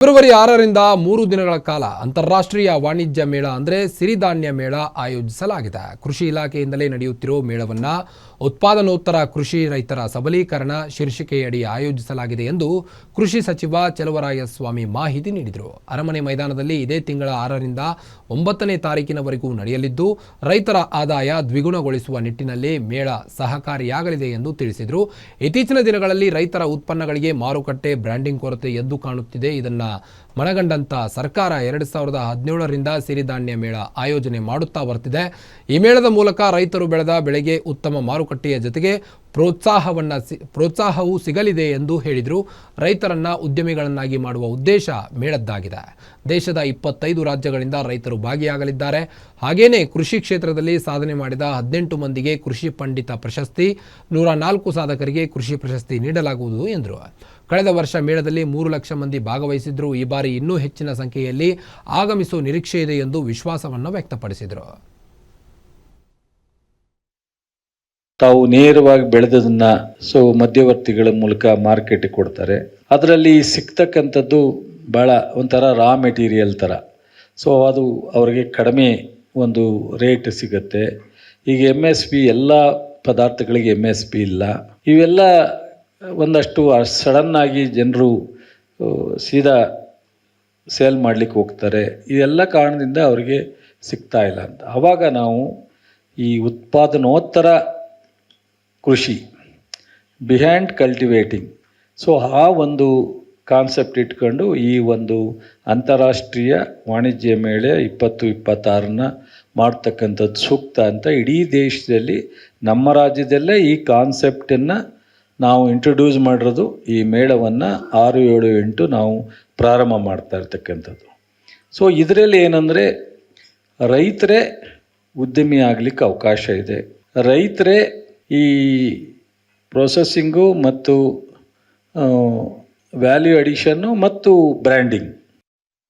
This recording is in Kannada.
ಫೆಬ್ರವರಿ 6ರಿಂದ 3 ದಿನಗಳ ಕಾಲ ಅಂತಾರಾಷ್ಟ್ರೀಯ ವಾಣಿಜ್ಯ ಮೇಳ ಅಂದರೆ ಸಿರಿಧಾನ್ಯ ಮೇಳ ಆಯೋಜಿಸಲಾಗಿದೆ. ಕೃಷಿ ಇಲಾಖೆಯಿಂದಲೇ ನಡೆಯುತ್ತಿರುವ ಮೇಳವನ್ನು ಉತ್ಪಾದನೋತ್ತರ ಕೃಷಿ ರೈತರ ಸಬಲೀಕರಣ ಶೀರ್ಷಿಕೆಯಡಿ ಆಯೋಜಿಸಲಾಗಿದೆ ಎಂದು ಕೃಷಿ ಸಚಿವ ಚೆಲುವರಾಯಸ್ವಾಮಿ ಮಾಹಿತಿ ನೀಡಿದರು. ಅರಮನೆ ಮೈದಾನದಲ್ಲಿ ಇದೇ ತಿಂಗಳ 6ರಿಂದ 9ನೇ ತಾರೀಕಿನವರೆಗೂ ನಡೆಯಲಿದ್ದು, ರೈತರ ಆದಾಯ ದ್ವಿಗುಣಗೊಳಿಸುವ ನಿಟ್ಟಿನಲ್ಲಿ ಮೇಳ ಸಹಕಾರಿಯಾಗಲಿದೆ ಎಂದು ತಿಳಿಸಿದರು. ಇತ್ತೀಚಿನ ದಿನಗಳಲ್ಲಿ ರೈತರ ಉತ್ಪನ್ನಗಳಿಗೆ ಮಾರುಕಟ್ಟೆ ಬ್ರ್ಯಾಂಡಿಂಗ್ ಕೊರತೆ ಎದ್ದು ಕಾಣುತ್ತಿದೆ. ಇದನ್ನು ಮನಗಂಡಂತ ಸರ್ಕಾರ 2017ರಿಂದ ಸಿರಿಧಾನ್ಯ ಮೇಳ ಆಯೋಜನೆ ಮಾಡುತ್ತಾ ಬರ್ತಿದೆ. ಈ ಮೇಳದ ಮೂಲಕ ರೈತರು ಬೆಳೆದ ಬೆಳೆಗೆ ಉತ್ತಮ ಮಾರುಕಟ್ಟೆಯ ಜೊತೆಗೆ ಪ್ರೋತ್ಸಾಹವೂ ಸಿಗಲಿದೆ ಎಂದು ಹೇಳಿದರು. ರೈತರನ್ನ ಉದ್ಯಮಿಗಳನ್ನಾಗಿ ಮಾಡುವ ಉದ್ದೇಶ ಮೇಳದ್ದಾಗಿದೆ. ದೇಶದ 25 ರಾಜ್ಯಗಳಿಂದ ರೈತರು ಭಾಗಿಯಾಗಲಿದ್ದಾರೆ. ಹಾಗೇನೇ ಕೃಷಿ ಕ್ಷೇತ್ರದಲ್ಲಿ ಸಾಧನೆ ಮಾಡಿದ 18 ಮಂದಿಗೆ ಕೃಷಿ ಪಂಡಿತ ಪ್ರಶಸ್ತಿ, 104 ಸಾಧಕರಿಗೆ ಕೃಷಿ ಪ್ರಶಸ್ತಿ ನೀಡಲಾಗುವುದು ಎಂದರು. ಕಳೆದ ವರ್ಷ ಮೇಳದಲ್ಲಿ 3 ಲಕ್ಷ ಮಂದಿ ಭಾಗವಹಿಸಿದ್ರು. ಈ ಬಾರಿ ಇನ್ನೂ ಹೆಚ್ಚಿನ ಸಂಖ್ಯೆಯಲ್ಲಿ ಆಗಮಿಸುವ ನಿರೀಕ್ಷೆ ಇದೆ ಎಂದು ವಿಶ್ವಾಸವನ್ನು ವ್ಯಕ್ತಪಡಿಸಿದರು. ತಾವು ನೇರವಾಗಿ ಬೆಳೆದದನ್ನ ಮಧ್ಯವರ್ತಿಗಳ ಮೂಲಕ ಮಾರ್ಕೆಟಿಗೆ ಕೊಡ್ತಾರೆ. ಅದರಲ್ಲಿ ಸಿಗ್ತಕ್ಕಂಥದ್ದು ಭಾಳ ಒಂಥರ ರಾ ಮೆಟೀರಿಯಲ್ ಥರ. ಅದು ಅವರಿಗೆ ಕಡಿಮೆ ಒಂದು ರೇಟ್ ಸಿಗುತ್ತೆ. ಈಗ MSP ಎಲ್ಲ ಪದಾರ್ಥಗಳಿಗೆ MSP ಇಲ್ಲ. ಇವೆಲ್ಲ ಒಂದಷ್ಟು ಸಡನ್ನಾಗಿ ಜನರು ಸೀದಾ ಸೇಲ್ ಮಾಡಲಿಕ್ಕೆ ಹೋಗ್ತಾರೆ. ಇದೆಲ್ಲ ಕಾರಣದಿಂದ ಅವರಿಗೆ ಸಿಗ್ತಾ ಇಲ್ಲ ಅಂತ. ಆವಾಗ ನಾವು ಈ ಉತ್ಪಾದನೋತ್ತರ ಕೃಷಿ, ಬಿಹೈಂಡ್ ಕಲ್ಟಿವೇಟಿಂಗ್, ಆ ಒಂದು ಕಾನ್ಸೆಪ್ಟ್ ಇಟ್ಕೊಂಡು ಈ ಒಂದು ಅಂತಾರಾಷ್ಟ್ರೀಯ ವಾಣಿಜ್ಯ ಮೇಳೆ 2026 ಮಾಡ್ತಕ್ಕಂಥದ್ದು ಸೂಕ್ತ ಅಂತ ಇಡೀ ದೇಶದಲ್ಲಿ, ನಮ್ಮ ರಾಜ್ಯದಲ್ಲೇ ಈ ಕಾನ್ಸೆಪ್ಟನ್ನು ನಾವು ಇಂಟ್ರೊಡ್ಯೂಸ್ ಮಾಡಿರೋದು. ಈ ಮೇಳವನ್ನು 6, 7, 8 ನಾವು ಪ್ರಾರಂಭ ಮಾಡ್ತಾ ಇರ್ತಕ್ಕಂಥದ್ದು. ಇದರಲ್ಲಿ ಏನಂದರೆ ರೈತರೇ ಉದ್ಯಮಿ ಆಗಲಿಕ್ಕೆ ಅವಕಾಶ ಇದೆ. ರೈತರೇ ಈ ಪ್ರೊಸೆಸ್ಸಿಂಗು ಮತ್ತು ವ್ಯಾಲ್ಯೂ ಅಡಿಷನ್ನು ಮತ್ತು ಬ್ರ್ಯಾಂಡಿಂಗ್